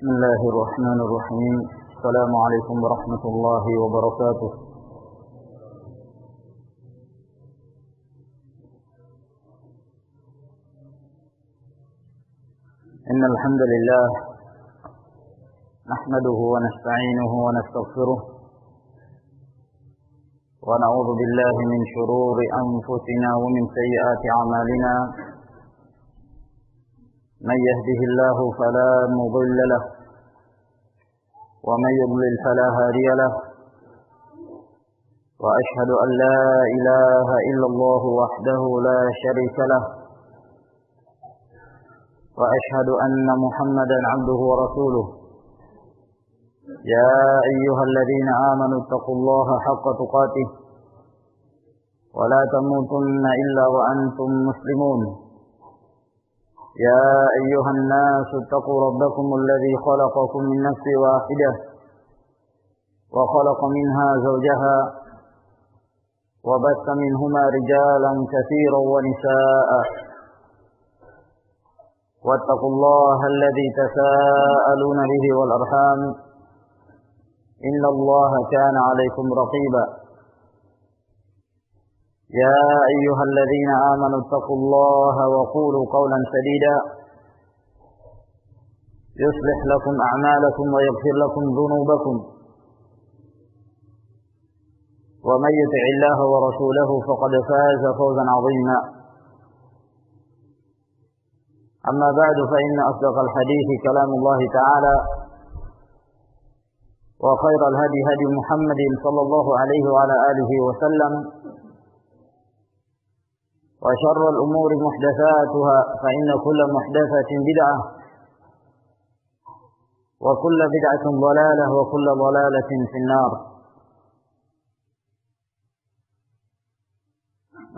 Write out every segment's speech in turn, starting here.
بسم الله الرحمن الرحيم. السلام عليكم ورحمة الله وبركاته. إن الحمد لله نحمده ونستعينه ونستغفره ونعوذ بالله من شرور أنفسنا ومن سيئات أعمالنا. من يهده الله فلا مضل له ومن يضلل فلا هادي له، وأشهد أن لا إله إلا الله وحده لا شريك له، وأشهد أن محمدا عبده ورسوله. يا أيها الذين آمنوا اتقوا الله حق تقاته ولا تموتن إلا وأنتم مسلمون. يا أيها الناس اتقوا ربكم الذي خلقكم من نفس واحدة وخلق منها زوجها وبث منهما رجالا كثيرا ونساء، واتقوا الله الذي تساءلون به والأرحام إن الله كان عليكم رقيبا. يا أيها الذين آمنوا اتقوا الله وقولوا قولا سديدا يصلح لكم أعمالكم ويغفر لكم ذنوبكم، ومن يطع الله ورسوله فقد فاز فوزا عظيما. أما بعد، فإن أصدق الحديث كلام الله تعالى، وخير الهدي هدي محمد صلى الله عليه وعلى آله وسلم، وشر الأمور محدثاتها، فإن كل محدثة بدعة، وكل بدعة ضلالة، وكل ضلالة في النار.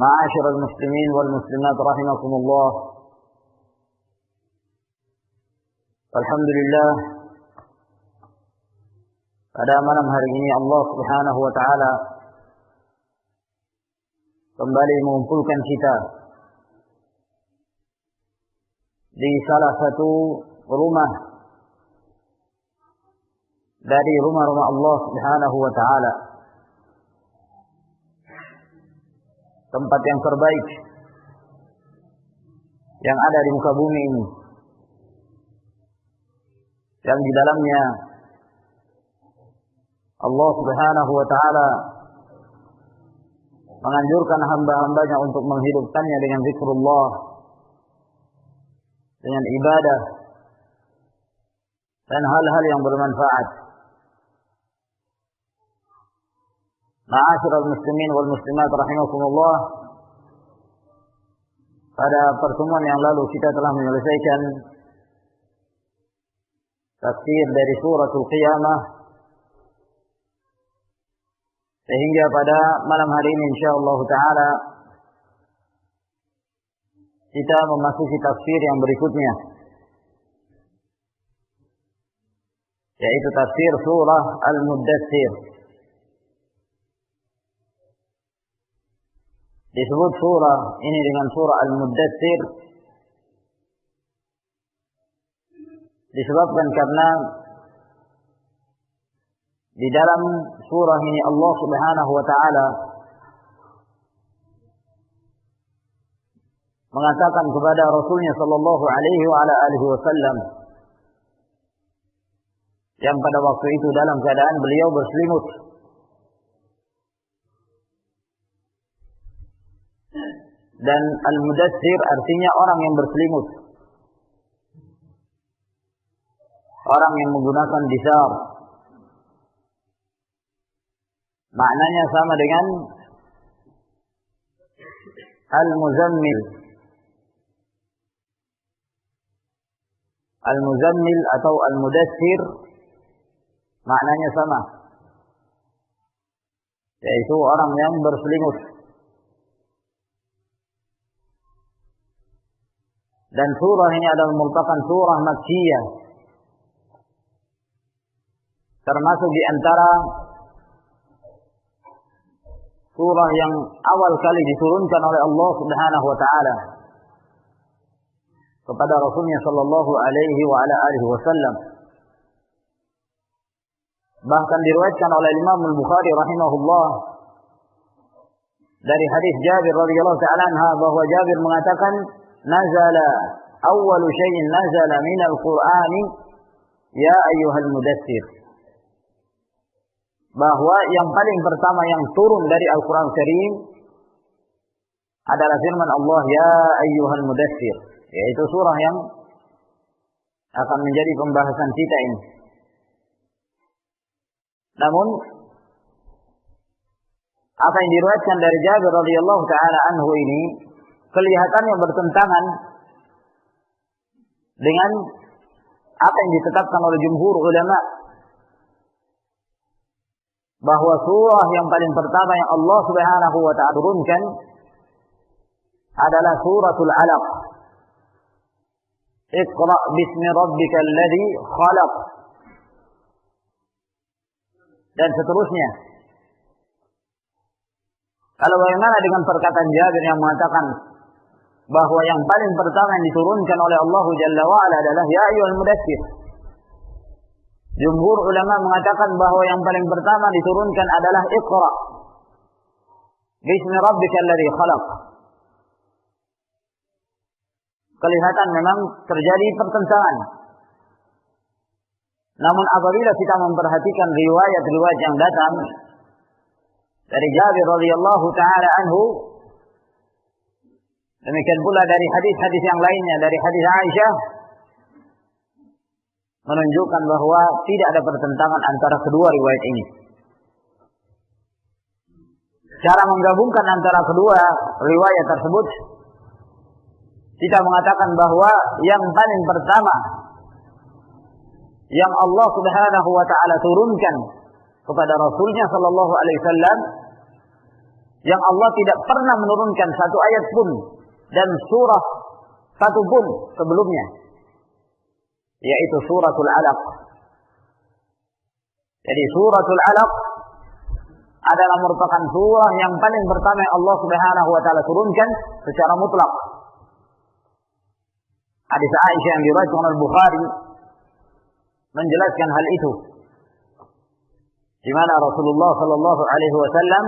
معاشر المسلمين والمسلمات رحمكم الله، alhamdulillah, pada malam hari ini Allah Subhanahu wa taala kembali mengumpulkan kita di salah satu rumah dari rumah-rumah Allah Subhanahu wa taala, tempat yang terbaik yang ada di muka bumi ini, yang di dalamnya Allah Subhanahu wa taala menganjurkan hamba-hambanya untuk menghidupkannya dengan zikrullah, dengan ibadah dan hal-hal yang bermanfaat. Ma'asyiral muslimin wal muslimat rahimakumullah, pada pertemuan yang lalu kita telah menyelesaikan tafsir dari suratul Qiyamah, sehingga pada malam hari ini insyaallah taala kita memasuki tafsir yang berikutnya, yaitu tafsir surah Al-Muddatsir. Disebut surah ini dengan surah Al-Muddatsir disebabkan karena di dalam surah ini Allah Subhanahu wa taala mengatakan kepada Rasulnya sallallahu alaihi wa ala alihi wasallam, yang pada waktu itu dalam keadaan beliau berselimut, dan Al-Mudatsir artinya orang yang berselimut, orang yang menggunakan disar. Maknanya sama dengan Al-Muzammil. Al-Muzammil atau Al-Mudatsir maknanya sama, yaitu orang yang berselimut. Dan surah ini adalah merupakan surah Makkiyah, termasuk di antara surah yang awal kali diturunkan oleh Allah Subhanahu wa taala kepada Rasulnya sallallahu alaihi wa ala alihi wasallam. Bahkan diriwayatkan oleh Imam Al-Bukhari rahimahullah dari hadis Jabir radhiyallahu ta'ala anha bahwa Jabir mengatakan nazala awwalu syai'in nazala minal Qur'ani ya ayyuhal mudaththir, bahwa yang paling pertama yang turun dari Al-Qur'an Karim adalah firman Allah ya ayyuhal mudaththir, yaitu surah yang akan menjadi pembahasan kita ini. Namun apa yang diriwayatkan dari Jabir radhiyallahu taala anhu ini kelihatannya bertentangan dengan apa yang ditetapkan oleh jumhur ulama, bahwa surah yang paling pertama yang Allah Subhanahu wa taala turunkan adalah suratul Alaq. Iqra bismi rabbikal ladzi khalaq. Dan seterusnya. Kalau bagaimana dengan perkataan Jabir yang mengatakan bahwa yang paling pertama yang diturunkan oleh Allah Jalla wa'ala adalah ya ayyuhal mudaththir. Jumhur ulama mengatakan bahwa yang paling pertama diturunkan adalah Iqra bismi rabbikal ladzi khalaq. Kelihatan memang terjadi pertentangan. Namun apabila kita memperhatikan riwayat-riwayat yang datang dari Jabir radhiyallahu taala anhu, demikian pula dari hadis-hadis yang lainnya dari hadis Aisyah, menunjukkan bahwa tidak ada pertentangan antara kedua riwayat ini. Cara menggabungkan antara kedua riwayat tersebut, kita mengatakan bahwa yang paling pertama yang Allah Subhanahu wa taala turunkan kepada Rasulnya sallallahu alaihi wasallam, yang Allah tidak pernah menurunkan satu ayat pun dan surah satu pun sebelumnya, yaitu suratul Alaq. Jadi suratul Alaq adalah merupakan surah yang paling pertama yang Allah Subhanahu wa taala turunkan secara mutlak. Hadis Aisyah yang diriwayatkan oleh Bukhari menjelaskan hal itu, di mana Rasulullah sallallahu alaihi wasallam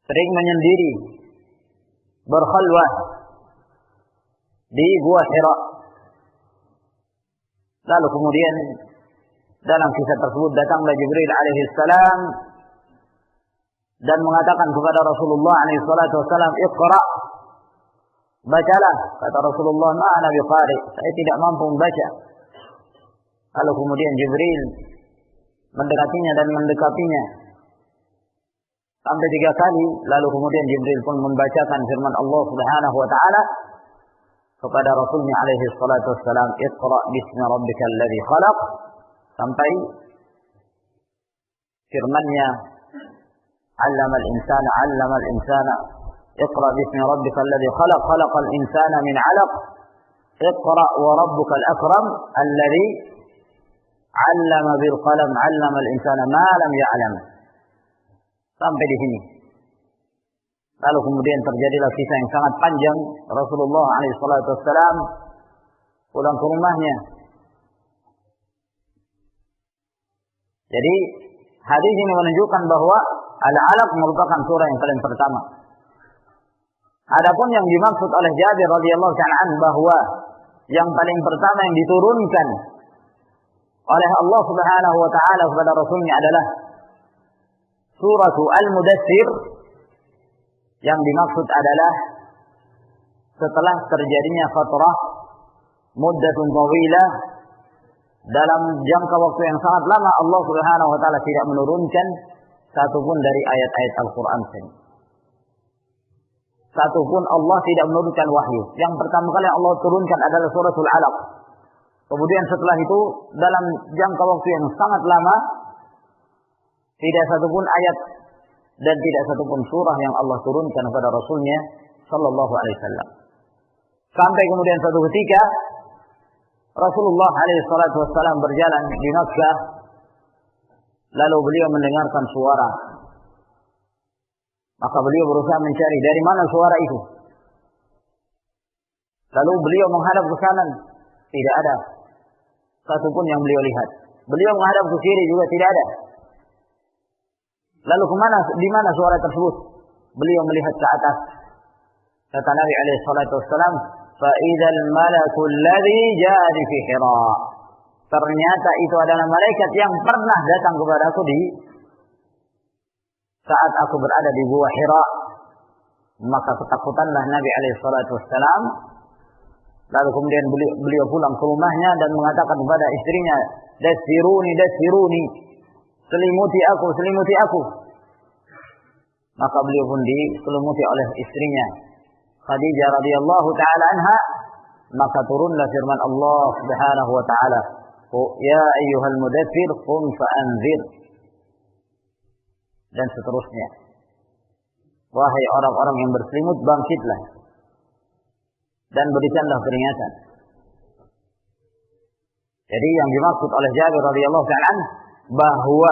sering menyendiri berkhalwah di Gua Hira. Lalu kemudian dalam kisah tersebut datanglah Jibril alaihi salam dan mengatakan kepada Rasulullah alaihi salatu wasallam, "Iqra." Bacalah, kata Rasulullah, "Ma ana biqari." Saya tidak mampu membaca. Lalu kemudian Jibril mendekatinya dan mendekatinya sampai 3 kali. Lalu kemudian Jibril pun membacakan firman Allah Subhanahu wa taala kepada Rasulnya alaihi salatu wassalam, "Iqra bismi rabbikal ladzi khalaq." Sampai firman-Nya, "'Allamal insana Iqra bismi rabbikal ladzi khalaq, khalaqal insana min 'alaq. Iqra wa rabbukal akram alladzi 'allama bil qalam 'allamal insana ma lam ya'lam." Sampai di sini. Lalu kemudian terjadilah kisah yang sangat panjang. Rasulullah alaihi salatu wassalam pulang ke rumahnya. Jadi hadis ini menunjukkan bahwa Al-Alaq merupakan surah yang paling pertama. Adapun yang dimaksud oleh Jabir radhiyallahu ta'ala anhu bahwa yang paling pertama yang diturunkan oleh Allah Subhanahu wa taala kepada Rasulnya adalah surah Al-Mudaththir, yang dimaksud adalah setelah terjadinya fatrah muddatun tawilah, dalam jangka waktu yang sangat lama Allah Subhanahu wa taala tidak menurunkan satupun dari ayat-ayat Al-Qur'an ini. Satupun Allah tidak menurunkan wahyu. Yang pertama kali Allah turunkan adalah suratul Alaq. Kemudian setelah itu dalam jangka waktu yang sangat lama tidak satupun ayat dan tidak satupun surah yang Allah turunkan kepada Rasulnya sallallahu alaihi wasallam. Sampai kemudian suatu ketika Rasulullah alaihi salatu wassalam berjalan di Makkah, lalu beliau mendengarkan suara. Maka beliau berusaha mencari dari mana suara itu. Lalu beliau menghadap ke kanan, tidak ada satupun yang beliau lihat. Beliau menghadap ke kiri juga tidak ada. Lalu di mana suara tersebut? Beliau melihat ke atas. Kata Nabi alaihi salatu wassalam, "Fa idzal malakul ladzi jaa fi Hira." Ternyata itu adalah malaikat yang pernah datang kepadaku di saat aku berada di Gua Hira. Maka ketakutanlah Nabi alaihi salatu wassalam. Lalu kemudian beliau pulang ke rumahnya dan mengatakan kepada istrinya, "Dasiruni, dasiruni. Selimuti aku, selimuti aku." Maka beliau pun diselimuti oleh istrinya Khadijah radhiyallahu taala anha. Maka turunlah firman Allah Subhanahu wa taala, "Ya ayyuhal mudaththir qum fa'anzir." Dan seterusnya. Wahai orang-orang yang berselimut, bangkitlah dan berikanlah peringatan. Jadi yang dimaksud oleh Jabir radhiyallahu ta'ala bahwa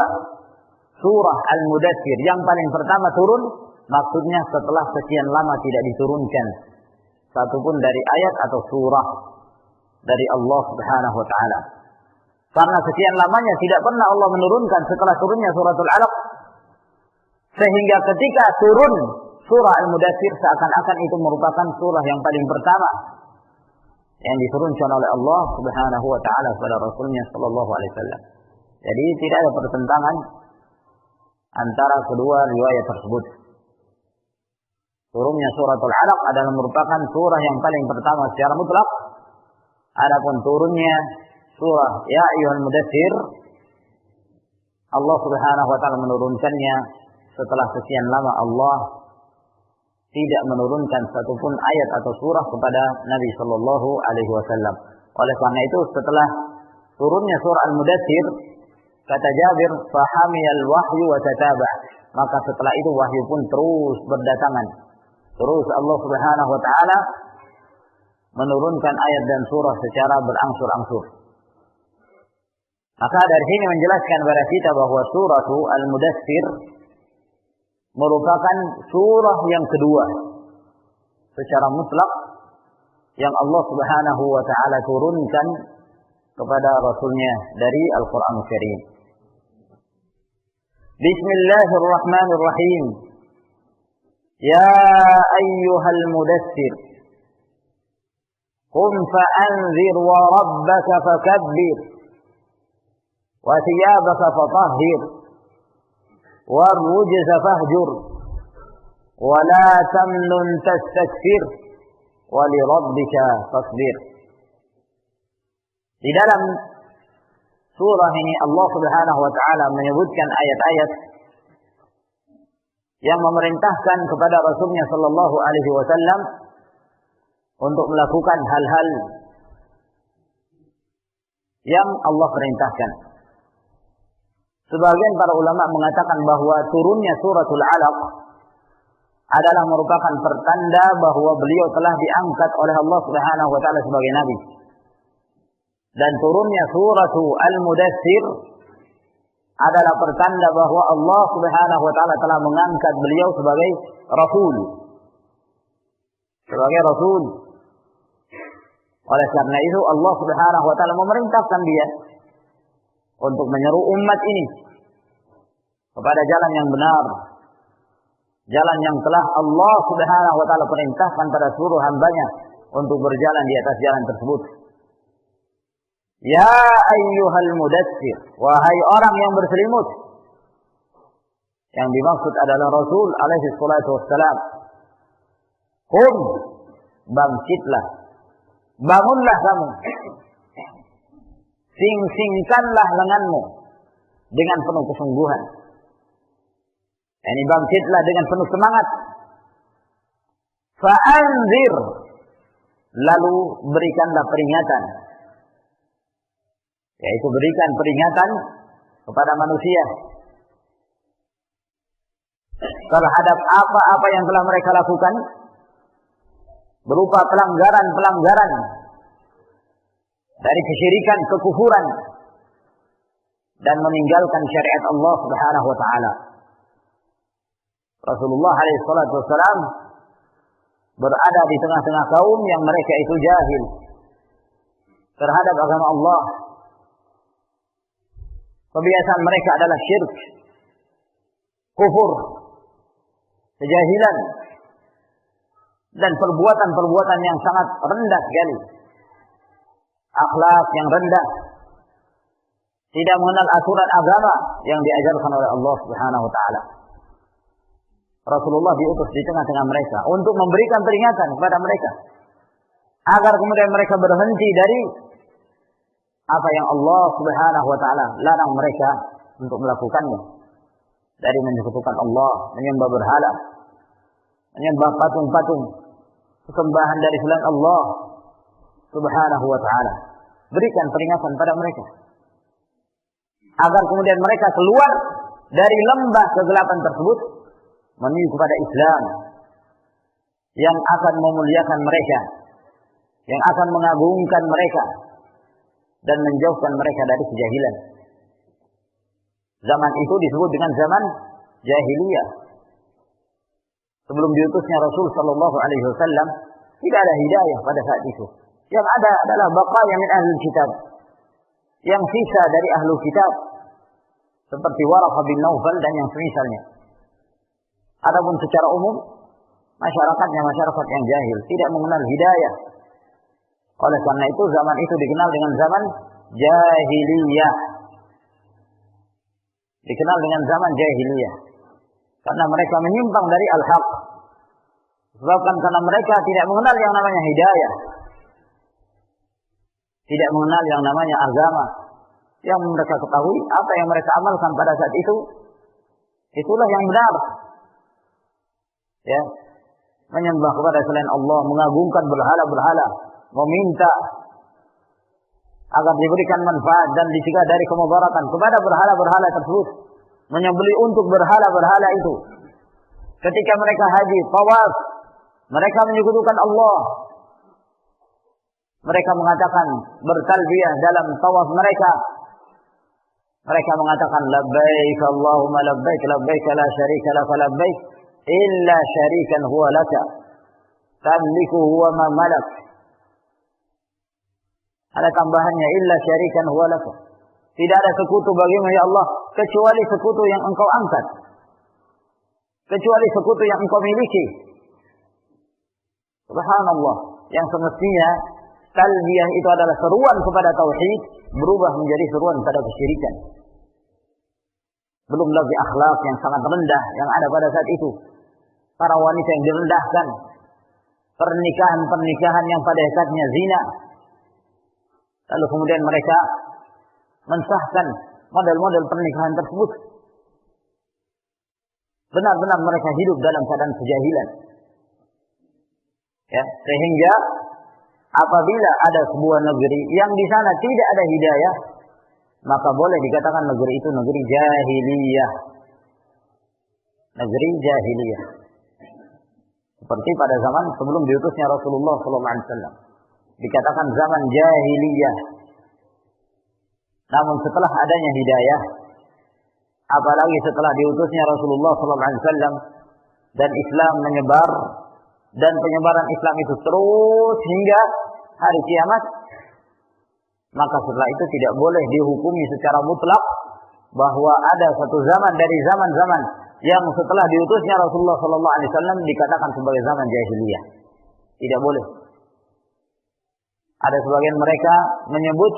surah Al-Mudaththir yang paling pertama turun, maksudnya setelah sekian lama tidak diturunkan satupun dari ayat atau surah dari Allah Subhanahu wa taala. Karena sekian lamanya tidak pernah Allah menurunkan setelah turunnya suratul Alaq, sehingga ketika turun surah Al-Mudaththir seakan-akan itu merupakan surah yang paling pertama yang diturunkan oleh Allah Subhanahu wa taala kepada Rasulnya sallallahu alaihi wasallam. Jadi tidak ada pertentangan antara kedua riwayat tersebut. Turunnya suratul Alaq adalah merupakan surah yang paling pertama secara mutlak. Adapun turunnya surah Ya Ayyuhal Mudaththir, Allah Subhanahu wa taala menurunkannya setelah sekian lama Allah tidak menurunkan satupun ayat atau surah kepada Nabi sallallahu alaihi wasallam. Oleh karena itu setelah turunnya surah Al-Mudaththir, kata Jabir, "Fahamiyal wahyu wa tataba." Maka setelah itu wahyu pun terus berdatangan. Terus Allah Subhanahu wa taala menurunkan ayat dan surah secara berangsur-angsur. Maka dari sini menjelaskan kepada kita bahwa surah Al-Mudaththir merupakan surah yang kedua secara mutlak yang Allah Subhanahu wa taala turunkan kepada Rasulnya dari Al-Quran Al-Karim. Bismillahirrahmanirrahim. Ya ayyuhal mudaththir qum fa'anzir wa rabbaka fakabbir wa thiyabaka fatahhir wa rujza fahjur wa la tamnun tastakthir wa li rabbika fasbir. Di dalam surah ini Allah Subhanahu wa taala menyebutkan ayat-ayat yang memerintahkan kepada Rasulnya sallallahu alaihi wasallam untuk melakukan hal-hal yang Allah perintahkan. Sebagian para ulama mengatakan bahwa turunnya suratul Alaq adalah merupakan pertanda bahwa beliau telah diangkat oleh Allah Subhanahu wa taala sebagai nabi. Dan turunnya suratul Al-Mudaththir adalah pertanda bahwa Allah Subhanahu wa taala telah mengangkat beliau sebagai rasul. Sebagai rasul. Oleh karena itu Allah Subhanahu wa taala memerintahkan dia untuk menyeru umat ini kepada jalan yang benar. Jalan yang telah Allah Subhanahu wa taala perintahkan pada seluruh hambanya untuk berjalan di atas jalan tersebut. Ya ayyuhal mudaththir, wahai orang yang berselimut. Yang dimaksud adalah Rasul alaihi salatu wassalam. Qum, bangkitlah. Bangunlah kamu. Sing-singkanlah lenganmu dengan penuh kesungguhan. Ini bangkitlah dengan penuh semangat. Fa'anzir, lalu berikanlah peringatan. Yaitu berikan peringatan kepada manusia terhadap apa-apa yang telah mereka lakukan berupa pelanggaran-pelanggaran dari kesyirikan, kekufuran dan meninggalkan syariat Allah Subhanahu wa taala. Rasulullah alaihi salatu wasalam berada di tengah-tengah kaum yang mereka itu jahil terhadap agama Allah. Kebiasaan mereka adalah syirik, kufur, kejahilan, dan perbuatan-perbuatan yang sangat rendah sekali. Akhlak yang rendah, tidak mengenal aturan agama yang diajarkan oleh Allah Subhanahu wa taala. Rasulullah diutus di tengah-tengah mereka untuk memberikan peringatan kepada mereka agar kemudian mereka berhenti dari apa yang Allah Subhanahu wa taala larang mereka untuk melakukannya, dari menyekutukan Allah, menyembah berhala, menyembah patung-patung, sesembahan dari selain Allah Subhanahu wa taala. Berikan peringatan pada mereka agar kemudian mereka keluar dari lembah kegelapan tersebut menuju kepada Islam yang akan memuliakan mereka, yang akan mengagungkan mereka dan menjauhkan mereka dari kejahilan. Zaman itu disebut dengan zaman jahiliyah. Sebelum diutusnya Rasul sallallahu alaihi wasallam, tidak ada hidayah pada saat itu. Yang ada adalah baqaya min ahlul kitab, yang sisa dari ahlul kitab, seperti Waraqah bin Naufal dan yang semisalnya. Adapun secara umum, masyarakatnya masyarakat yang jahil, tidak mengenal hidayah. Oleh karena itu zaman itu dikenal dengan zaman jahiliyah. Dikenal dengan zaman jahiliyah karena mereka menyimpang dari al-haq. Sebabkan karena mereka tidak mengenal yang namanya hidayah, tidak mengenal yang namanya agama. Yang mereka ketahui, apa yang mereka amalkan pada saat itu, itulah yang benar. Ya, menyembah kepada selain Allah, mengagungkan berhala-berhala, meminta agar diberikan manfaat dan dicegah dari kemudaratan kepada berhala-berhala tersebut, menyembelih untuk berhala-berhala itu. Ketika mereka haji, tawaf, mereka menyekutukan Allah. Mereka mengatakan bertalbiyah dalam tawaf mereka. Mereka mengatakan labbaik Allahumma labbaik labbaik la syarika laka labbaik illa syarikan huwa laka tamlikuhu wa ma malak. Ada tambahannya illa syarikan huwa laka. Tidak ada sekutu bagimu ya Allah kecuali sekutu yang engkau angkat, kecuali sekutu yang engkau miliki. Subhanallah, yang semestinya talbiyah itu adalah seruan kepada tauhid berubah menjadi seruan pada kesyirikan. Belum lagi akhlak yang sangat rendah yang ada pada saat itu. Para wanita yang direndahkan, pernikahan-pernikahan yang pada hakikatnya zina. Lalu kemudian mereka mensahkan model-model pernikahan tersebut. Benar-benar mereka hidup dalam keadaan kejahilan. Ya, sehingga apabila ada sebuah negeri yang di sana tidak ada hidayah, maka boleh dikatakan negeri itu negeri jahiliyah. Negeri jahiliyah. Seperti pada zaman sebelum diutusnya Rasulullah SAW. Dikatakan zaman jahiliyah. Namun setelah adanya hidayah, apalagi setelah diutusnya Rasulullah SAW dan Islam menyebar, dan penyebaran Islam itu terus hingga hari kiamat, maka setelah itu tidak boleh dihukumi secara mutlak bahwa ada satu zaman dari zaman-zaman yang setelah diutusnya Rasulullah SAW dikatakan sebagai zaman jahiliyah. Tidak boleh. Ada sebagian mereka menyebut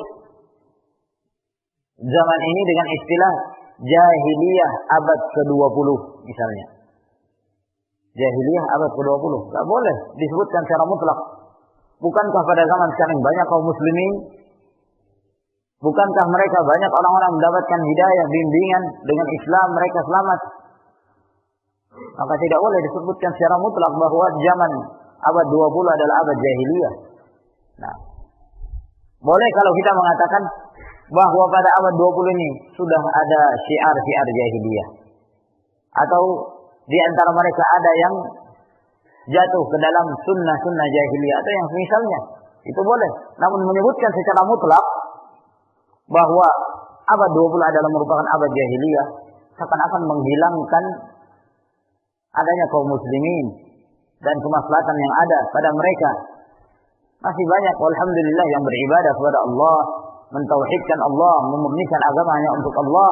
zaman ini dengan istilah jahiliyah abad ke-20 misalnya. Jahiliyah abad ke-20. Tidak boleh disebutkan secara mutlak. Bukankah pada zaman sekarang banyak kaum muslimin? Bukankah mereka banyak orang-orang mendapatkan hidayah, bimbingan dengan Islam, mereka selamat? Maka tidak boleh disebutkan secara mutlak bahwa zaman abad 20 adalah abad jahiliyah. Nah, boleh kalau kita mengatakan bahwa pada abad 20 ini sudah ada syiar-syiar jahiliyah. Atau di antara mereka ada yang jatuh ke dalam sunnah-sunnah jahiliyah atau yang semisalnya. Itu boleh. Namun menyebutkan secara mutlak bahwa abad 20 adalah merupakan abad jahiliyah, seakan-akan menghilangkan adanya kaum muslimin dan kemaslahatan yang ada pada mereka. Masih banyak alhamdulillah yang beribadah kepada Allah, mentauhidkan Allah, memurnikan agamanya untuk Allah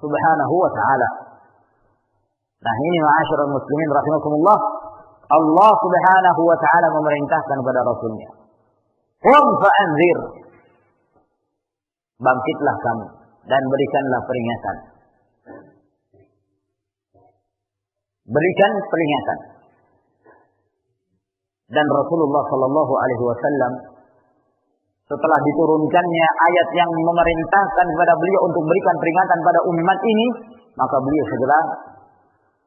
Subhanahu wa ta'ala. Nah, ini ma'asyiral muslimin rahimakumullah, Allah Subhanahu wa ta'ala memerintahkan kepada Rasulnya, qum fa'anzir, bangkitlah kamu dan berikanlah peringatan. Berikan peringatan. Dan Rasulullah sallallahu alaihi wasallam setelah diturunkannya ayat yang memerintahkan kepada beliau untuk berikan peringatan pada umat ini, maka beliau segera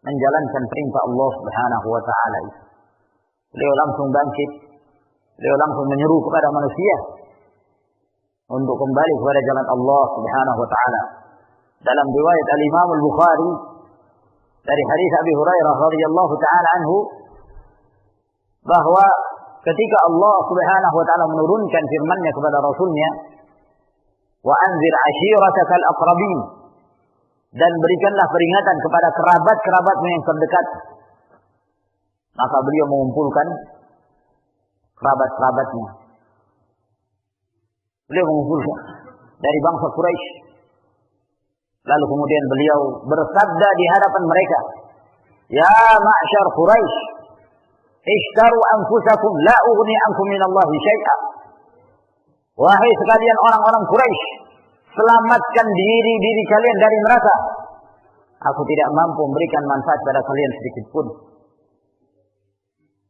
menjalankan perintah Allah Subhanahu wa taala itu. Beliau langsung bangkit, beliau langsung menyeru kepada manusia untuk kembali kepada jalan Allah Subhanahu wa taala. Dalam riwayat Al-Imam Al-Bukhari dari hadis Abi Hurairah radhiyallahu taala anhu, bahwa ketika Allah Subhanahu wa taala menurunkan firman-Nya kepada Rasulnya, wa anzir ashiratakal aqrabin, dan berikanlah peringatan kepada kerabat-kerabatmu yang terdekat, maka beliau mengumpulkan kerabat-kerabatnya. Beliau mengumpulkan dari bangsa Quraisy. Lalu kemudian beliau bersabda di hadapan mereka, ya ma'syar Quraisy, ishtaru anfusakum la ughni ankum minallahi syai'a. Wahai sekalian orang-orang Quraisy, selamatkan diri kalian dari neraka. Aku tidak mampu memberikan manfaat pada kalian sedikit pun.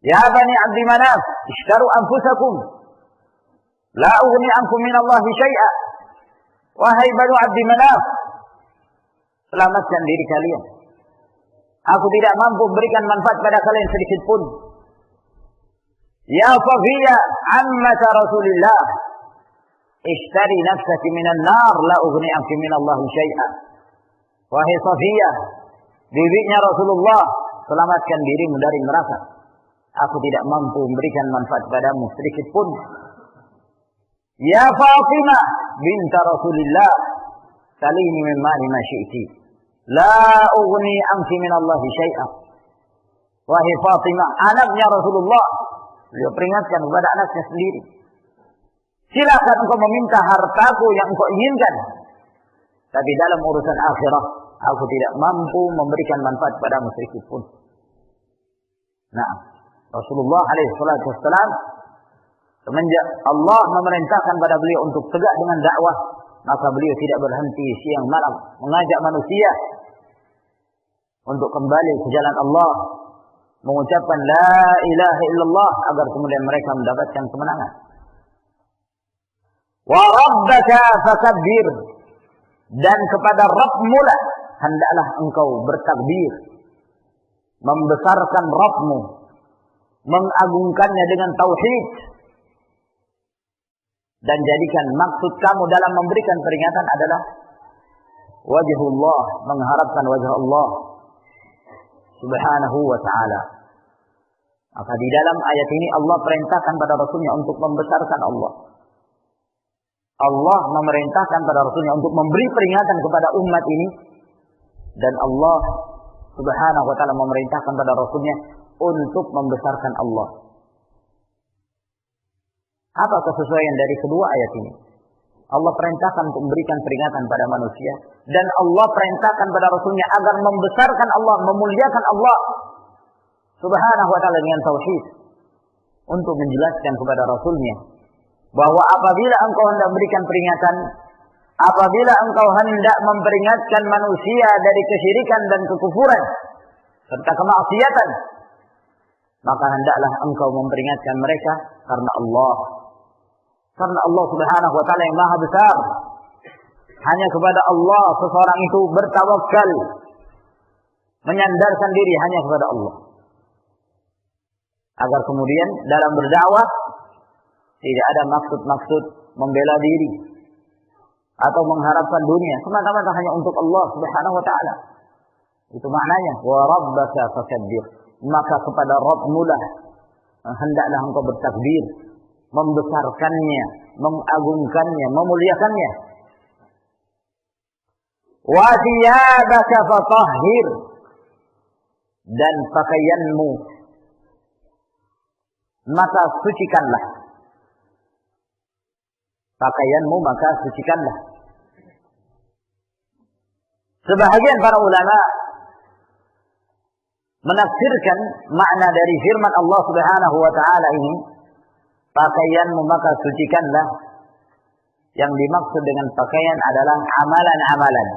Ya Bani Abdi Manaf, ishtaru anfusakum la ughni ankum minallahi syai'a. Wahai Bani Abdi Manaf, selamatkan diri kalian. Aku tidak mampu memberikan manfaat pada kalian sedikit pun. Ya Safiyah ammata Rasulillah, ishtari nafsaki minan nar la ughni anki minallahi syai'a. Wahai Safiyah, bibinya Rasulullah, selamatkan dirimu dari neraka. Aku tidak mampu memberikan manfaat padamu sedikit pun. Ya Fatimah binta Rasulillah, salini min mali ma syi'ti, la ughni anki minallahi syai'a. Wahai Fatimah, anaknya Rasulullah, beliau peringatkan kepada anaknya sendiri, silakan engkau meminta hartaku yang engkau inginkan, tapi dalam urusan akhirah aku tidak mampu memberikan manfaat padamu sedikit pun. Nah, Rasulullah alaihissalam semenjak Allah memerintahkan pada beliau untuk tegak dengan dakwah, maka beliau tidak berhenti siang malam mengajak manusia untuk kembali ke jalan Allah, mengucapkan la ilaha illallah agar kemudian mereka mendapatkan kemenangan. Wa rabbaka fakabbir, dan kepada Rabbmu lah hendaklah engkau bertakbir, membesarkan Rabbmu, mengagungkannya dengan tauhid, dan jadikan maksud kamu dalam memberikan peringatan adalah wajhullah, mengharapkan wajah Allah Subhanahu wa ta'ala. Maka di dalam ayat ini Allah perintahkan pada Rasulnya untuk membesarkan Allah. Allah memerintahkan pada Rasulnya untuk memberi peringatan kepada umat ini, dan Allah Subhanahu wa ta'ala memerintahkan pada Rasulnya untuk membesarkan Allah. Apa kesesuaian dari kedua ayat ini? Allah perintahkan untuk memberikan peringatan pada manusia, dan Allah perintahkan pada Rasulnya agar membesarkan Allah, memuliakan Allah Subhanahu wa ta'ala dengan tauhid, untuk menjelaskan kepada Rasulnya bahwa apabila engkau hendak memberikan peringatan, apabila engkau hendak memperingatkan manusia dari kesyirikan dan kekufuran serta kemaksiatan, maka hendaklah engkau memperingatkan mereka karena Allah. Karena Allah Subhanahu wa ta'ala yang maha besar. Hanya kepada Allah seseorang itu bertawakal, menyandarkan diri hanya kepada Allah, agar kemudian dalam berdakwah tidak ada maksud-maksud membela diri atau mengharapkan dunia, semata-mata hanya untuk Allah Subhanahu wa ta'ala. Itu maknanya wa rabbaka fakabbir, maka kepada Rabbmu lah hendaklah engkau bertakbir, membesarkannya, mengagungkannya, memuliakannya. Wa thiyabaka fatahhir, dan pakaianmu maka sucikanlah. pakaianmu maka sucikanlah. Sebahagian para ulama menafsirkan makna dari firman Allah Subhanahu wa taala ini, pakaianmu maka sucikanlah. Yang dimaksud dengan pakaian adalah amalan-amalan.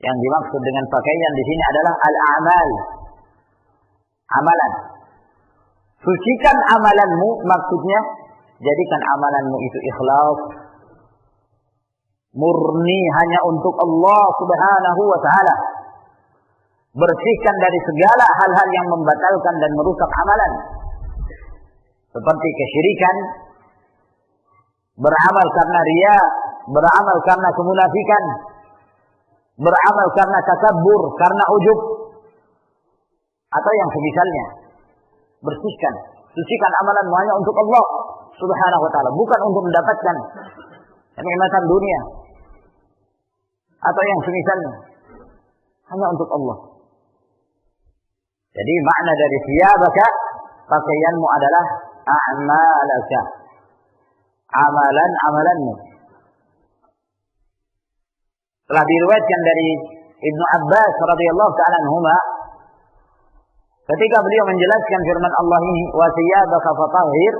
Yang dimaksud dengan pakaian di sini adalah al-a'mal. Amalan. Sucikan amalanmu, maksudnya jadikan amalanmu itu ikhlas, murni hanya untuk Allah Subhanahu wa taala. Bersihkan dari segala hal-hal yang membatalkan dan merusak amalan. Seperti kesyirikan, beramal karena riya, beramal karena kemunafikan, beramal karena takabbur, karena ujub, atau yang semisalnya. Bersihkan, sucikan amalanmu hanya untuk Allah Subhanahu wa taala, bukan untuk mendapatkan kenikmatan dunia atau yang semisalnya. Hanya untuk Allah. Jadi makna dari thiyabaka, pakaianmu adalah a'malaka, amalan-amalanmu. Telah diriwayatkan dari Ibnu Abbas radhiyallahu taala anhuma, ketika beliau menjelaskan firman Allah ini, wa thiyabaka fatahhir,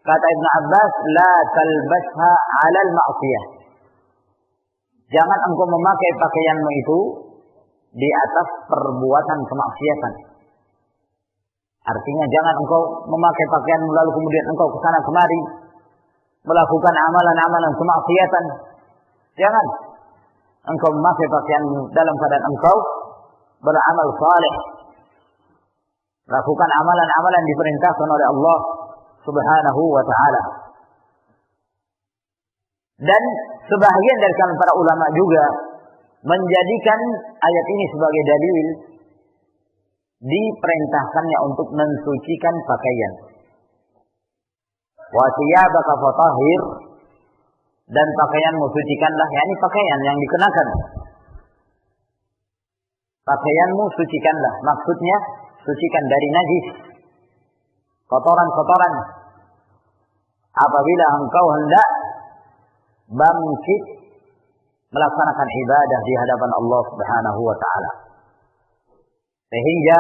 kata Ibnu Abbas, la talbasha 'alal ma'siyah. Jangan engkau memakai pakaianmu itu di atas perbuatan kemaksiatan. Artinya jangan engkau memakai pakaianmu lalu kemudian engkau ke sana kemari melakukan amalan-amalan kemaksiatan. Jangan. Engkau memakai pakaianmu dalam keadaan engkau beramal saleh. Lakukan amalan-amalan diperintahkan oleh Allah Subhanahu wa taala. Dan sebahagian dari kalangan para ulama juga menjadikan ayat ini sebagai dalil diperintahkannya untuk mensucikan pakaian. Wa thiyabaka fatahhir, dan pakaianmu sucikanlah, yakni pakaian yang dikenakan. Pakaianmu sucikanlah, maksudnya sucikan dari najis, kotoran-kotoran. Apabila engkau hendak bangkit melaksanakan ibadah di hadapan Allah Subhanahu wa taala. Sehingga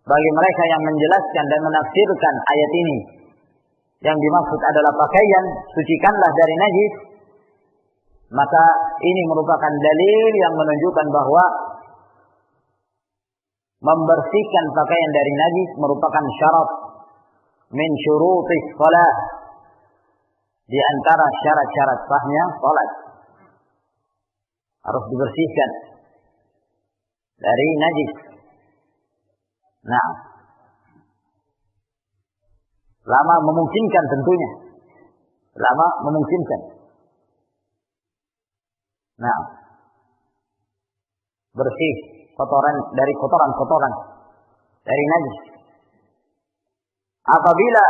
bagi mereka yang menjelaskan dan menafsirkan ayat ini, yang dimaksud adalah pakaian, sucikanlah dari najis, maka ini merupakan dalil yang menunjukkan bahwa membersihkan pakaian dari najis merupakan syarat min syurutis shalah, di antara syarat-syarat sahnya salat. Harus dibersihkan dari najis. Nah, lama memungkinkan tentunya. Lama memungkinkan. Nah, bersih kotoran dari kotoran-kotoran dari najis. Apabila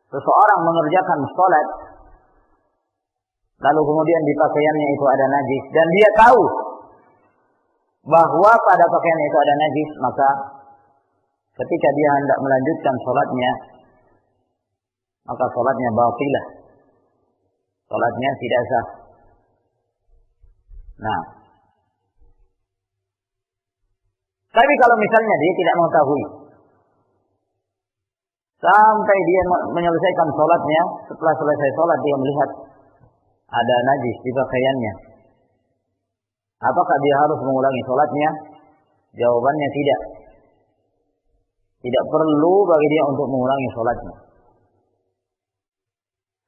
seseorang mengerjakan salat lalu kemudian di pakaiannya itu ada najis dan dia tahu bahwa pada pakaiannya itu ada najis, maka ketika dia hendak melanjutkan salatnya, maka salatnya batilah. Salatnya tidak sah. Nah, tapi kalau misalnya dia tidak mengetahui, sampai dia menyelesaikan salatnya, setelah selesai salat dia melihat ada najis di pakaiannya, apakah dia harus mengulangi salatnya? Jawabannya tidak. Tidak perlu bagi dia untuk mengulangi salatnya.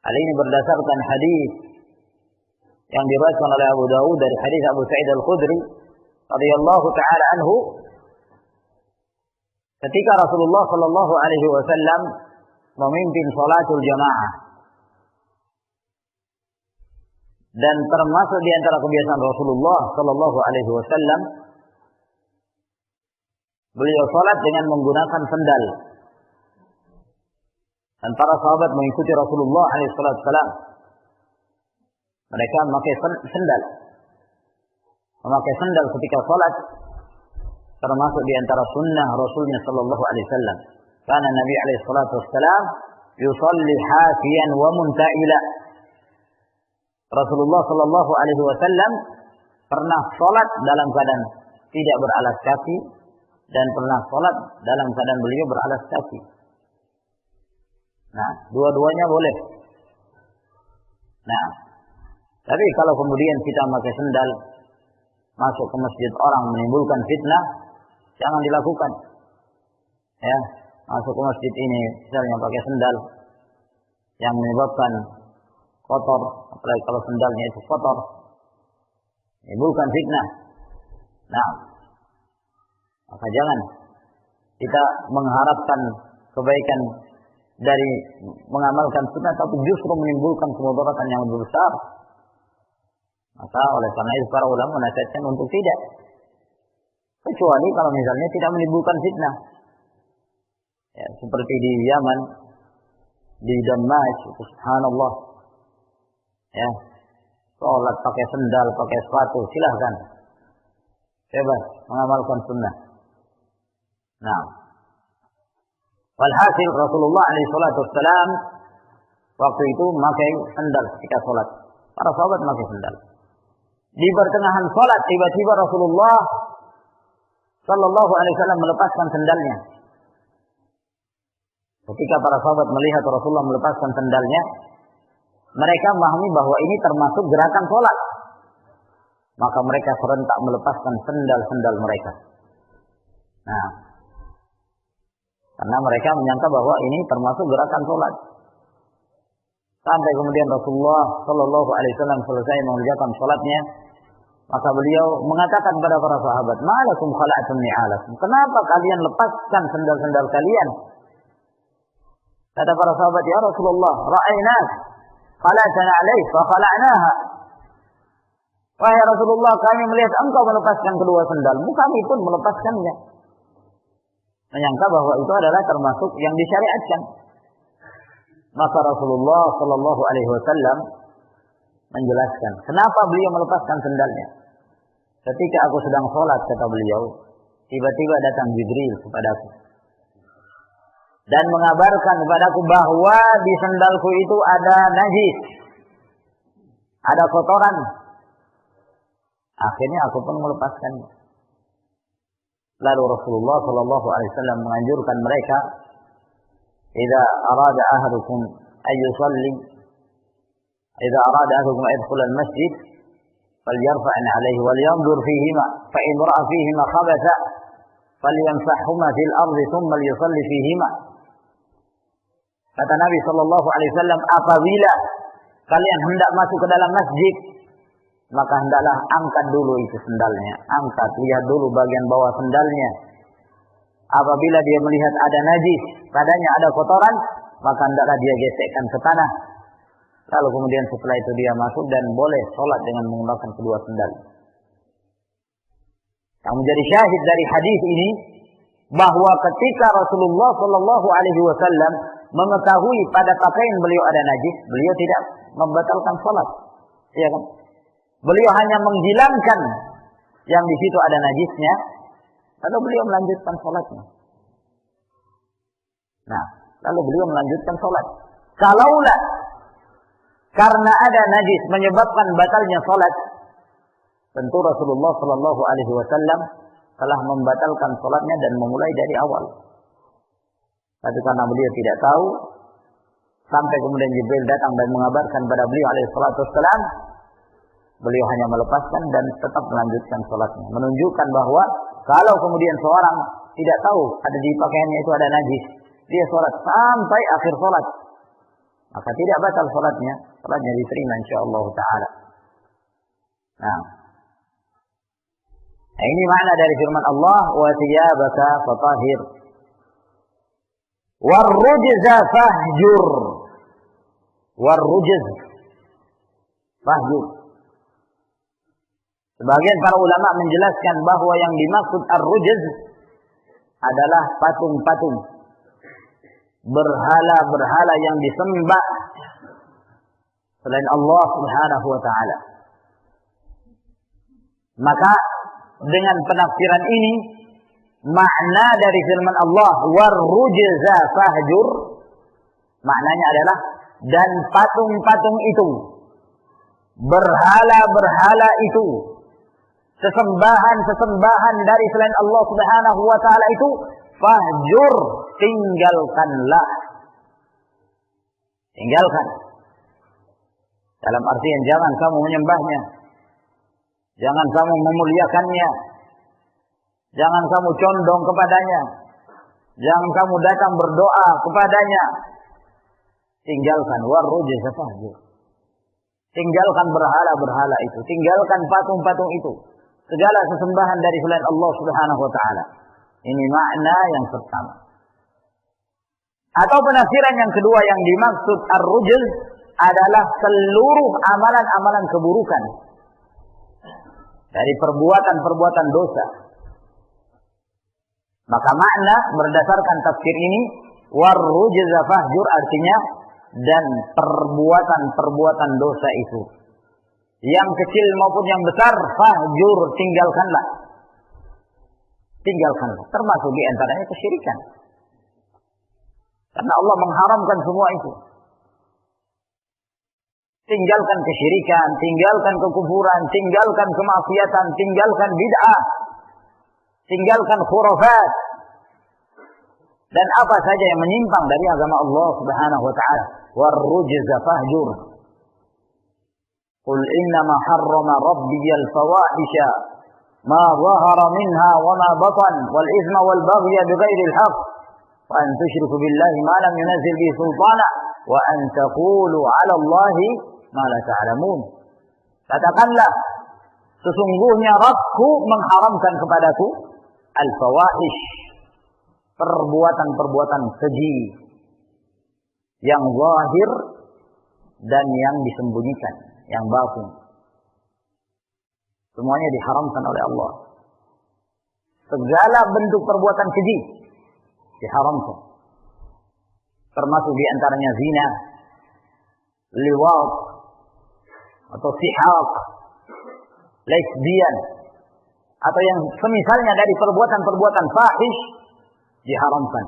Hal ini berdasarkan hadis yang diriwayatkan oleh Abu Dawud dari hadis Abu Sa'id Al-Khudri radhiyallahu taala anhu, ketika Rasulullah sallallahu alaihi wasallam memimpin salatul jamaah, dan termasuk di antara kebiasaan Rasulullah sallallahu alaihi wasallam, beliau salat dengan menggunakan sendal. Dan para sahabat mengikuti Rasulullah alaihi wasallam. Mereka memakai sendal. Memakai sendal ketika salat termasuk di antara sunnah Rasulnya sallallahu alaihi wasallam. Karena Nabi alaihi wasallam yusalli hafiyan wa munta'ila. Rasulullah sallallahu alaihi wasallam pernah salat dalam keadaan tidak beralas kaki dan pernah salat dalam keadaan beliau beralas kaki. Nah, dua-duanya boleh. Nah, tapi kalau kemudian kita pakai sendal masuk ke masjid orang menimbulkan fitnah, jangan dilakukan. Ya, masuk ke masjid ini misalnya pakai sendal yang menyebabkan kotor, apalagi kalau sendalnya itu kotor, menimbulkan fitnah. Nah, maka jangan kita mengharapkan kebaikan dari mengamalkan sunnah, tapi justru menimbulkan kemudaratan yang lebih besar. Maka oleh karena itu para ulama menasihatkan untuk tidak, kecuali kalau misalnya tidak menimbulkan fitnah. Ya, seperti di Yaman, di Damaskus, subhanallah. Ya, sholat pakai sendal, pakai sepatu, silahkan, bebas mengamalkan sunnah. Nah, walhasil Rasulullah SAW waktu itu memakai sendal ketika sholat. Para sahabat memakai sendal. Di pertengahan sholat tiba-tiba Rasulullah Sallallahu Alaihi Wasallam melepaskan sendalnya. Ketika para sahabat melihat Rasulullah melepaskan sendalnya, mereka memahami bahwa ini termasuk gerakan sholat. Maka mereka serentak melepaskan sendal-sendal mereka. Nah, karena mereka menyangka bahwa ini termasuk gerakan sholat. Sampai kemudian Rasulullah Sallallahu Alaihi Wasallam selesai mengerjakan sholatnya, maka beliau mengatakan kepada para sahabat, "Ma'alakum khala'tum ni'alakum?" Kenapa kalian lepaskan sendal-sendal kalian? Kata para sahabat, "Ya Rasulullah, ra'aynak khala'tana 'alaih fa khala'naha." Wahai Rasulullah, kami melihat engkau melepaskan kedua sendalmu, kami pun melepaskannya. Menyangka bahwa itu adalah termasuk yang disyariatkan. Maka Rasulullah Sallallahu Alaihi Wasallam menjelaskan kenapa beliau melepaskan sendalnya. Ketika aku sedang sholat, kata beliau, tiba-tiba datang Jibril kepadaku dan mengabarkan kepadaku bahwa di sendalku itu ada najis, ada kotoran. Akhirnya aku pun melepaskannya. Lalu Rasulullah Sallallahu Alaihi Wasallam menganjurkan mereka, "Idza arada ahadukum ay yusalli, idza arada ahadukum ay yadkhula al-masjid, falyarfa' 'alayhi wal yanzur fihima, fa in ra'a fihima khabatha falyamsahhuma fil ardi thumma liyusalli fihima." Kata Nabi Sallallahu Alaihi Wasallam, apabila kalian hendak masuk ke dalam masjid, maka hendaklah angkat dulu itu sendalnya. Angkat, lihat dulu bagian bawah sendalnya. Apabila dia melihat ada najis, padanya ada kotoran, maka hendaklah dia gesekkan ke tanah. Lalu kemudian setelah itu dia masuk dan boleh sholat dengan menggunakan kedua sendal. Yang menjadi syahid dari hadis ini, bahwa ketika Rasulullah Sallallahu Alaihi Wasallam mengetahui pada pakaian beliau ada najis, beliau tidak membatalkan sholat. Iya kan? Beliau hanya menghilangkan yang di situ ada najisnya, lalu beliau melanjutkan sholatnya. Nah, lalu beliau melanjutkan sholat. Kalaulah karena ada najis menyebabkan batalnya sholat, tentu Rasulullah Sallallahu Alaihi Wasallam telah membatalkan sholatnya dan memulai dari awal. Tapi karena beliau tidak tahu, sampai kemudian Jibril datang dan mengabarkan kepada beliau alaihi salatu wassalam, beliau hanya melepaskan dan tetap melanjutkan sholatnya. Menunjukkan bahwa kalau kemudian seorang tidak tahu ada di pakaiannya itu ada najis, dia sholat sampai akhir sholat, maka tidak batal sholatnya. Sholatnya diterima insyaallah ta'ala. Nah, ini makna dari firman Allah, wa thiyabaka fatahhir warrujza fahjur. Warrujz fahjur. Sebagian para ulama menjelaskan bahwa yang dimaksud ar-rujz adalah patung-patung, berhala-berhala yang disembah selain Allah Subhanahu wa taala. Maka dengan penafsiran ini, makna dari firman Allah warrujza fahjur Maknanya adalah dan patung-patung itu, berhala-berhala itu, sesembahan-sesembahan dari selain Allah Subhanahu wa taala itu, fahjur, tinggalkanlah. Tinggalkan. Dalam artian jangan kamu menyembahnya. Jangan kamu memuliakannya. Jangan kamu condong kepadanya. Jangan kamu datang berdoa kepadanya. Tinggalkan warrujz fahjur. Tinggalkan berhala-berhala itu, tinggalkan patung-patung itu. Segala sesembahan dari selain Allah Subhanahu wa taala. Ini makna yang pertama. Atau penafsiran yang kedua yang dimaksud ar-rujz adalah seluruh amalan-amalan keburukan dari perbuatan-perbuatan dosa. Maka makna berdasarkan tafsir ini warrujz fahjur artinya dan perbuatan-perbuatan dosa itu, yang kecil maupun yang besar, fahjur, tinggalkanlah. Tinggalkanlah, termasuk di antaranya kesyirikan. Karena Allah mengharamkan semua itu. Tinggalkan kesyirikan, tinggalkan kekufuran, tinggalkan kemaksiatan, tinggalkan bid'ah, tinggalkan khurafat, dan apa saja yang menyimpang dari agama Allah Subhanahu wa taala. Warrujz fahjur. Qul innama harrama rabbiyal fawahisha ma dhahara minha wa ma batan wal ithma wal baghya bighairi al haqq wa an tusyriku billahi ma lam yunzil bihi sultana wa an taqulu 'ala Allahi ma la ta'lamun. Katakanlah, sesungguhnya Rabbku mengharamkan kepadaku al-fawahish, perbuatan-perbuatan keji yang zahir dan yang disembunyikan, yang batin. Semuanya diharamkan oleh Allah. Segala bentuk perbuatan keji diharamkan. Termasuk di antaranya zina, liwat, atau sihaq, lesbian, atau yang semisalnya dari perbuatan-perbuatan fahish diharamkan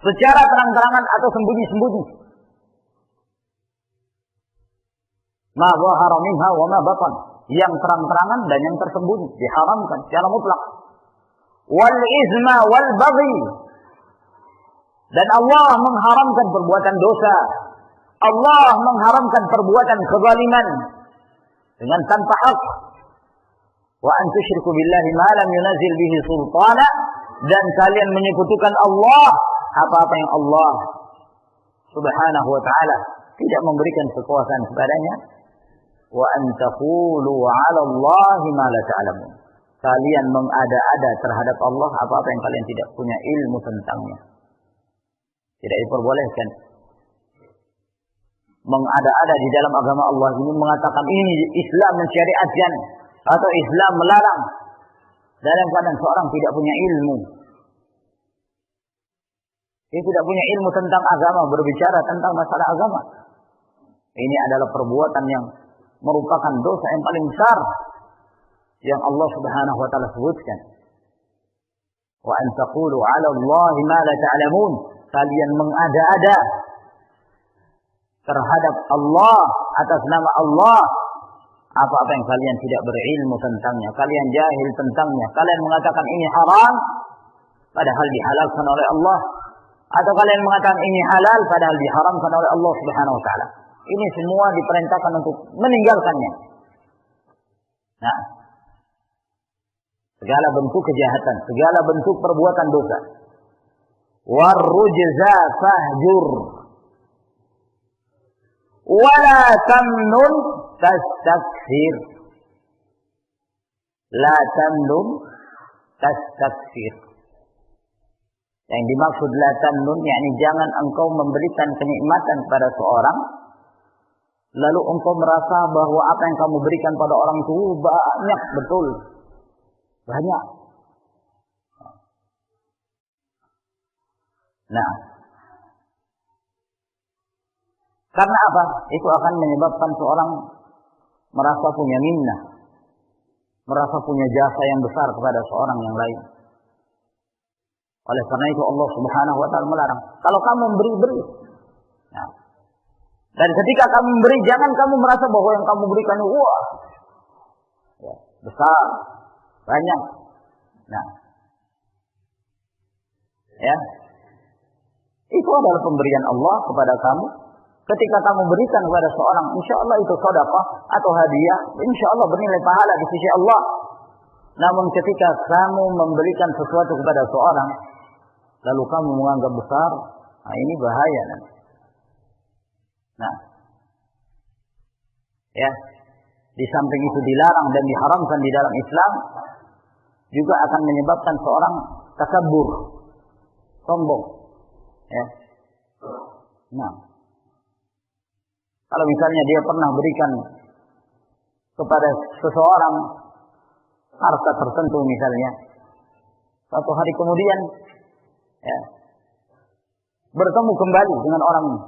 secara terang-terangan atau sembunyi-sembunyi. Ma zahara minha wa ma batan, yang terang-terangan dan yang tersembunyi diharamkan secara mutlak. Wal izma wal baghi, dan Allah mengharamkan perbuatan dosa. Allah mengharamkan perbuatan kezaliman dengan tanpa hak. Wa an tusyriku billahi ma lam yunzil bihi sultana, dan kalian menyekutukan Allah apa-apa yang Allah Subhanahu wa taala tidak memberikan kekuasaan kepadanya. Wa an taqulu 'ala Allahi ma la ta'lamun, kalian mengada-ada terhadap Allah apa-apa yang kalian tidak punya ilmu tentangnya. Tidak diperbolehkan mengada-ada di dalam agama Allah ini, mengatakan ini Islam mensyariatkan atau Islam melarang, dalam keadaan seorang tidak punya ilmu. Dia tidak punya ilmu tentang agama, berbicara tentang masalah agama. Ini adalah perbuatan yang merupakan dosa yang paling besar yang Allah Subhanahu wa taala sebutkan. Wa an taqulu 'ala Allahi ma la ta'lamun, kalian mengada-ada terhadap Allah atas nama Allah apa-apa yang kalian tidak berilmu tentangnya, kalian jahil tentangnya. Kalian mengatakan ini haram padahal dihalalkan oleh Allah, atau kalian mengatakan ini halal padahal diharamkan oleh Allah Subhanahu wa taala. Ini semua diperintahkan untuk meninggalkannya. Nah, segala bentuk kejahatan, segala bentuk perbuatan dosa. Warrujza fahjur. Wala tamnun tastakfir. La tamnun tastakfir. Yang dimaksud la tamnun, yakni jangan engkau memberikan kenikmatan kepada seorang lalu engkau merasa bahwa apa yang kamu berikan pada orang itu banyak, betul, banyak. Nah, karena apa? Itu akan menyebabkan seorang merasa punya minnah, merasa punya jasa yang besar kepada seorang yang lain. Oleh karena itu Allah Subhanahu wa taala melarang. Kalau kamu beri, Nah, dan ketika kamu memberi, jangan kamu merasa bahwa yang kamu berikan wah ya, besar, banyak. Nah, ya, itu adalah pemberian Allah kepada kamu. Ketika kamu berikan kepada seorang, insya Allah itu sedekah atau hadiah, insya Allah bernilai pahala di sisi Allah. Namun ketika kamu memberikan sesuatu kepada seorang, lalu kamu menganggap besar, nah ini bahaya nanti. Nah, ya, di samping itu dilarang dan diharamkan di dalam Islam, juga akan menyebabkan seorang takabur, sombong. Ya, nah, kalau misalnya dia pernah berikan kepada seseorang harta tertentu misalnya, suatu hari kemudian, ya, bertemu kembali dengan orang ini.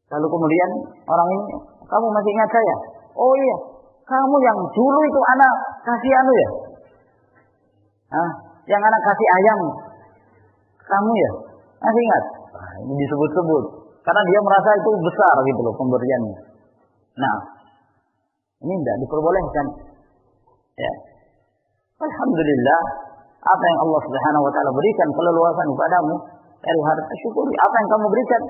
Lalu kemudian orang ini, kamu masih ingat saya? Oh iya, kamu yang dulu itu anak kasih anu ya? Hah? Yang anak kasih ayam. Kamu ya? Masih ingat? Nah, ini disebut-sebut. Karena dia merasa itu besar gitu loh pemberiannya. Nah, ini tidak diperbolehkan. Ya. Alhamdulillah, apa yang Allah Subhanahu wa taala berikan keleluasan kepadamu, dari harta syukuri. Apa yang kamu berikan,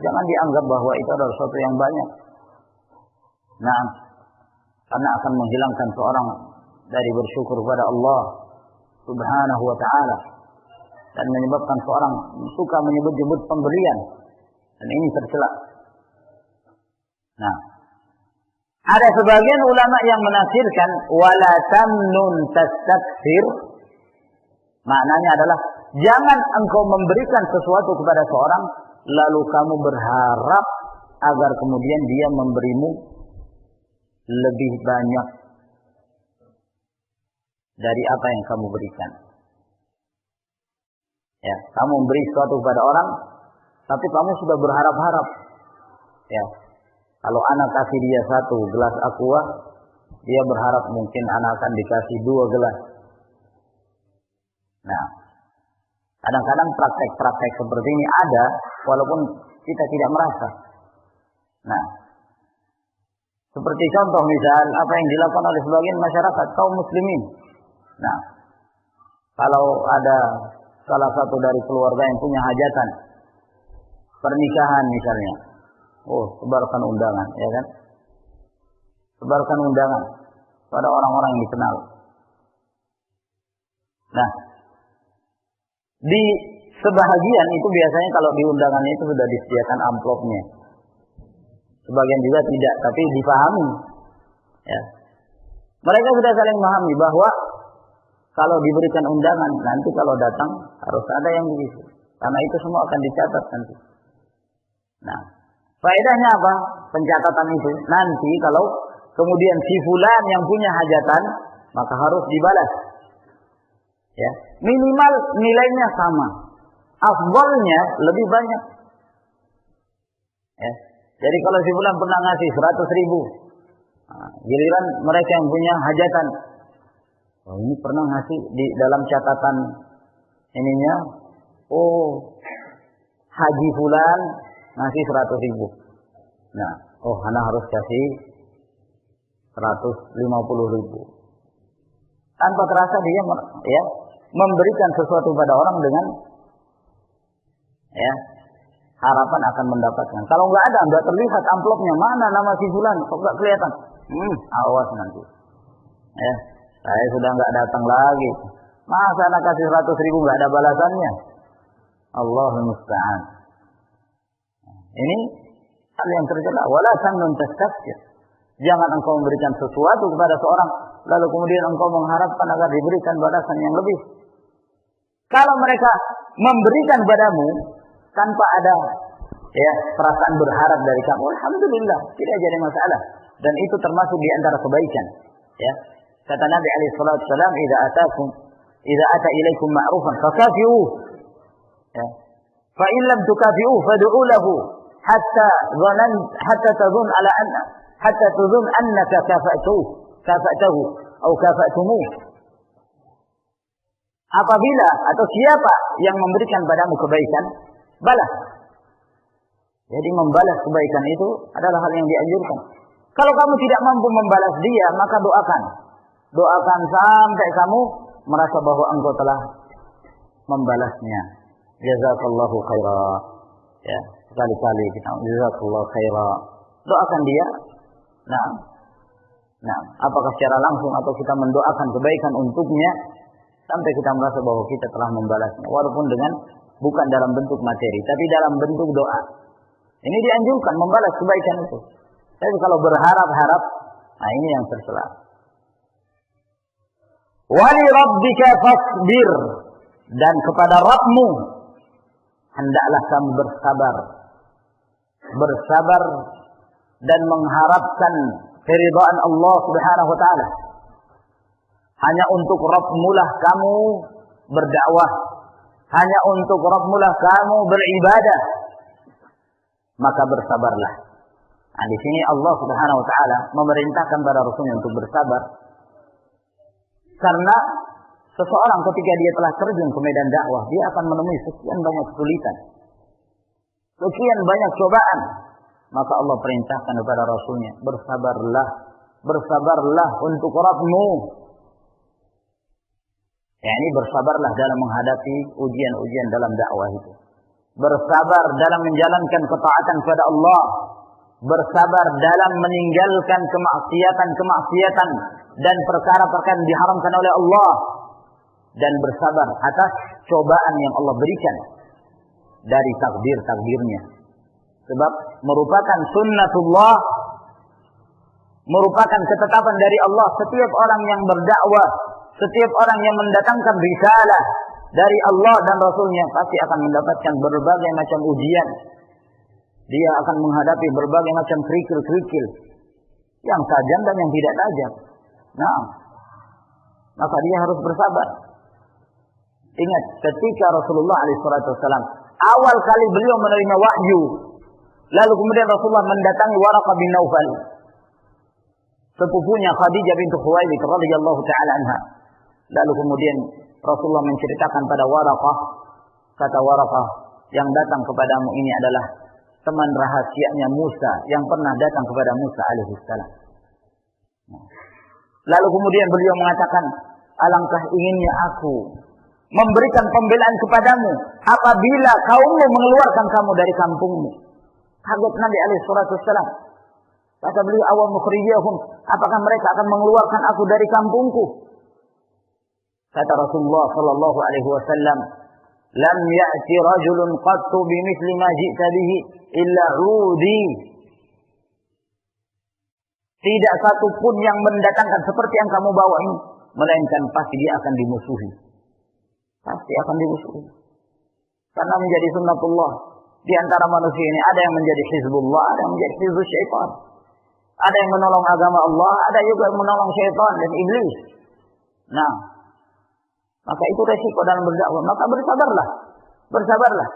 jangan dianggap bahwa itu adalah sesuatu yang banyak. Nah, karena akan menghilangkan seorang dari bersyukur kepada Allah Subhanahu wa taala dan menyebabkan seorang suka menyebut-nyebut pemberian, dan ini tercela. Nah, ada sebagian ulama yang menafsirkan wala tamnun tastakthir, maknanya adalah jangan engkau memberikan sesuatu kepada seorang lalu kamu berharap agar kemudian dia memberimu lebih banyak dari apa yang kamu berikan. Ya, kamu memberi sesuatu kepada orang, tapi kamu sudah berharap-harap. Ya, kalau anak kasih dia 1 gelas aqua, dia berharap mungkin anak akan dikasih 2 gelas. Nah, kadang-kadang praktek-praktek seperti ini ada, walaupun kita tidak merasa. Nah, seperti contoh misal apa yang dilakukan oleh sebagian masyarakat kaum muslimin. Nah, kalau ada salah satu dari keluarga yang punya hajatan pernikahan misalnya, oh sebarkan undangan, ya kan? Sebarkan undangan pada orang-orang yang dikenal. Nah, di sebahagian itu biasanya kalau di undangannya itu sudah disediakan amplopnya. Sebagian juga tidak, tapi dipahami. Ya. Mereka sudah saling memahami bahwa kalau diberikan undangan, nanti kalau datang harus ada yang begitu. Karena itu semua akan dicatat nanti. Nah, faedahnya apa? Pencatatan itu. Nanti kalau kemudian si fulan yang punya hajatan, maka harus dibalas. Ya, minimal nilainya sama. Afdalnya lebih banyak. Ya. Jadi kalau si fulan pernah ngasih 100.000, nah, giliran mereka yang punya hajatan, oh ini pernah ngasih di dalam catatan ininya, oh haji fulan ngasih 100.000. Nah, oh anak harus kasih 150.000. Tanpa terasa dia ya memberikan sesuatu pada orang dengan ya harapan akan mendapatkan. Kalau nggak ada, nggak terlihat amplopnya, mana nama si fulan, kok nggak kelihatan? Awas nanti. Ya, saya sudah nggak datang lagi. Masa anak kasih 100.000 nggak ada balasannya? Allahul musta'an. Ini hal yang tercela. Wala tamnun tastakthir. Jangan engkau memberikan sesuatu kepada seorang lalu kemudian engkau mengharapkan agar diberikan balasan yang lebih. Kalau mereka memberikan padamu tanpa ada ya perasaan berharap dari kamu, alhamdulillah, tidak jadi masalah, dan itu termasuk di antara kebaikan. Ya, kata Nabi alaihi salatu wasallam, idza ata ilaikum ma'rufan fakafi'uh. Ya. Fa in lam tukafi'uh fad'u lahu hatta tadhun annaka kafa'tahu atau kafa'tumuh. Apabila atau siapa yang memberikan padamu kebaikan, balas. Jadi membalas kebaikan itu adalah hal yang dianjurkan. Kalau kamu tidak mampu membalas dia, maka doakan. Doakan sampai kamu merasa bahwa engkau telah membalasnya. Jazakallahu khaira. Ya, sekali-kali kita jazakallahu khaira. Doakan dia. Nah, apakah secara langsung atau kita mendoakan kebaikan untuknya sampai kita merasa bahwa kita telah membalasnya, walaupun bukan dalam bentuk materi, tapi dalam bentuk doa. Ini dianjurkan membalas kebaikan itu. Tapi kalau berharap-harap, nah ini yang tercela. Wali rabbika fasbir, dan kepada Rabbmu hendaklah kamu bersabar. Bersabar dan mengharapkan keridhaan Allah Subhanahu wa taala. Hanya untuk Rabbmu lah kamu berdakwah. Hanya untuk Rabbmu lah kamu beribadah. Maka bersabarlah. Nah, di sini Allah Subhanahu wa taala memerintahkan para rasulnya untuk bersabar. Karena seseorang ketika dia telah terjun ke medan dakwah, dia akan menemui sekian banyak kesulitan. Sekian banyak cobaan. Maka Allah perintahkan kepada rasulnya, bersabarlah. Bersabarlah untuk Rabbmu. Yani bersabarlah dalam menghadapi ujian-ujian dalam dakwah itu. Bersabar dalam menjalankan ketaatan kepada Allah. Bersabar dalam meninggalkan kemaksiatan-kemaksiatan dan perkara-perkara yang diharamkan oleh Allah. Dan bersabar atas cobaan yang Allah berikan dari takdir-takdirnya. Sebab merupakan sunnatullah, merupakan ketetapan dari Allah. Setiap orang yang berdakwah, setiap orang yang mendatangkan risalah dari Allah dan Rasulnya pasti akan mendapatkan berbagai macam ujian. Dia akan menghadapi berbagai macam kerikil-kerikil, yang tajam dan yang tidak tajam. Nah, maka dia harus bersabar. Ingat, ketika Rasulullah SAW awal kali beliau menerima wahyu, lalu kemudian Rasulullah mendatangi Waraqah bin Naufal, sepupunya Khadijah bintu Khuwailid radhiyallahu taala anha. Lalu kemudian Rasulullah menceritakan pada Waraqah, kata Waraqah, yang datang kepadamu ini adalah teman rahasianya Musa yang pernah datang kepada Musa alaihissalam. Lalu kemudian beliau mengatakan, alangkah inginnya aku memberikan pembelaan kepadamu apabila kaummu mengeluarkan kamu dari kampungmu. Kaget Nabi alaihissalam. Kata beliau, awal mukhrijahum, apakah mereka akan mengeluarkan aku dari kampungku? Kata Rasulullah sallallahu alaihi wasallam, lam ya'ti rajulun qattu bimithli ma ji'ta bihi illa 'udi. Tidak satu pun yang mendatangkan seperti yang kamu bawa ini, melainkan pasti dia akan dimusuhi. Pasti akan dimusuhi. Karena menjadi sunnatullah. Di antara manusia ini ada yang menjadi hizbullah, ada yang menjadi hizbus syaitan. Ada yang menolong agama Allah, ada juga yang menolong syaitan dan iblis. Nah, maka itu resiko dalam berdakwah. Maka bersabarlah. Bersabarlah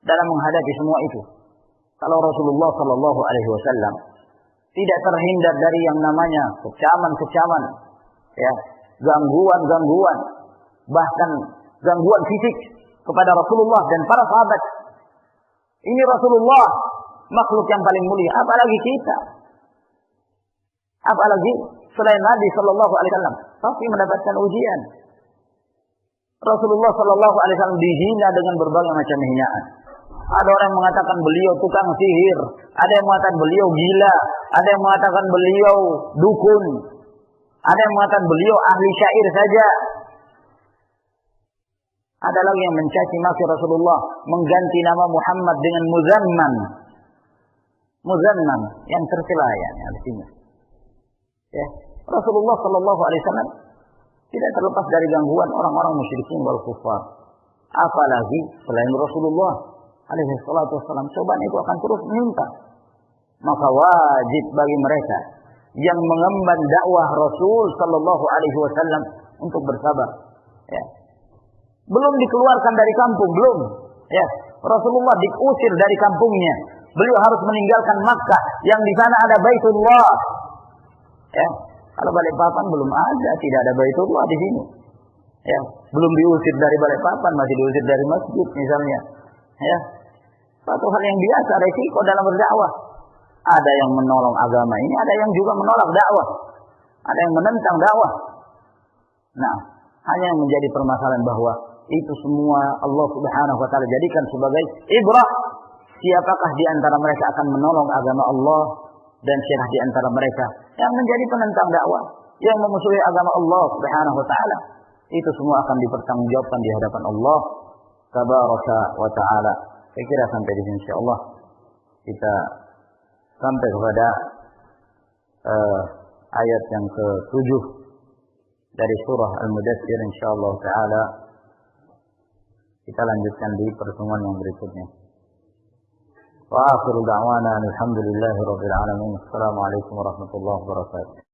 dalam menghadapi semua itu. Kalau Rasulullah sallallahu alaihi wasallam tidak terhindar dari yang namanya kecaman-kecaman, ya, gangguan-gangguan, bahkan gangguan fisik kepada Rasulullah dan para sahabat. Ini Rasulullah, makhluk yang paling mulia, apalagi kita. Apalagi selain Nabi sallallahu alaihi wasallam pasti mendapatkan ujian. Rasulullah sallallahu alaihi wasallam dihina dengan berbagai macam hinaan. Ada orang yang mengatakan beliau tukang sihir, ada yang mengatakan beliau gila, ada yang mengatakan beliau dukun, ada yang mengatakan beliau ahli syair saja. Ada lagi yang mencaci maki Rasulullah, mengganti nama Muhammad dengan Muzamman. Muzamman yang tercela ya artinya. Ya, Rasulullah sallallahu alaihi wasallam tidak terlepas dari gangguan orang-orang musyrikin wal kufar. Apalagi selain Rasulullah alaihi salatu wasallam, cobaan itu akan terus menimpa. Maka wajib bagi mereka yang mengemban dakwah Rasul sallallahu alaihi wasallam untuk bersabar. Ya. Belum dikeluarkan dari kampung, belum. Ya, Rasulullah diusir dari kampungnya. Beliau harus meninggalkan Makkah yang di sana ada Baitullah. Ya, kalau Balikpapan belum ada, tidak ada Baitullah di sini. Ya, belum diusir dari Balikpapan, masih diusir dari masjid misalnya. Ya, satu hal yang biasa, resiko dalam berdakwah. Ada yang menolong agama ini, ada yang juga menolak dakwah. Ada yang menentang dakwah. Nah, hanya yang menjadi permasalahan bahwa itu semua Allah Subhanahu wa taala jadikan sebagai ibrah. Siapakah di antara mereka akan menolong agama Allah dan siapa di antara mereka yang menjadi penentang dakwah, yang memusuhi agama Allah Subhanahu wa taala. Itu semua akan dipertanggungjawabkan di hadapan Allah Tabaraka wa taala. Saya kira sampai di sini insyaallah kita sampai kepada ayat yang ke-7 dari surah Al-Mudaththir insyaallah taala. Kita lanjutkan di pertemuan yang berikutnya. Wa akhiru da'wana alhamdulillahi rabbil alamin. Assalamualaikum warahmatullahi wabarakatuh.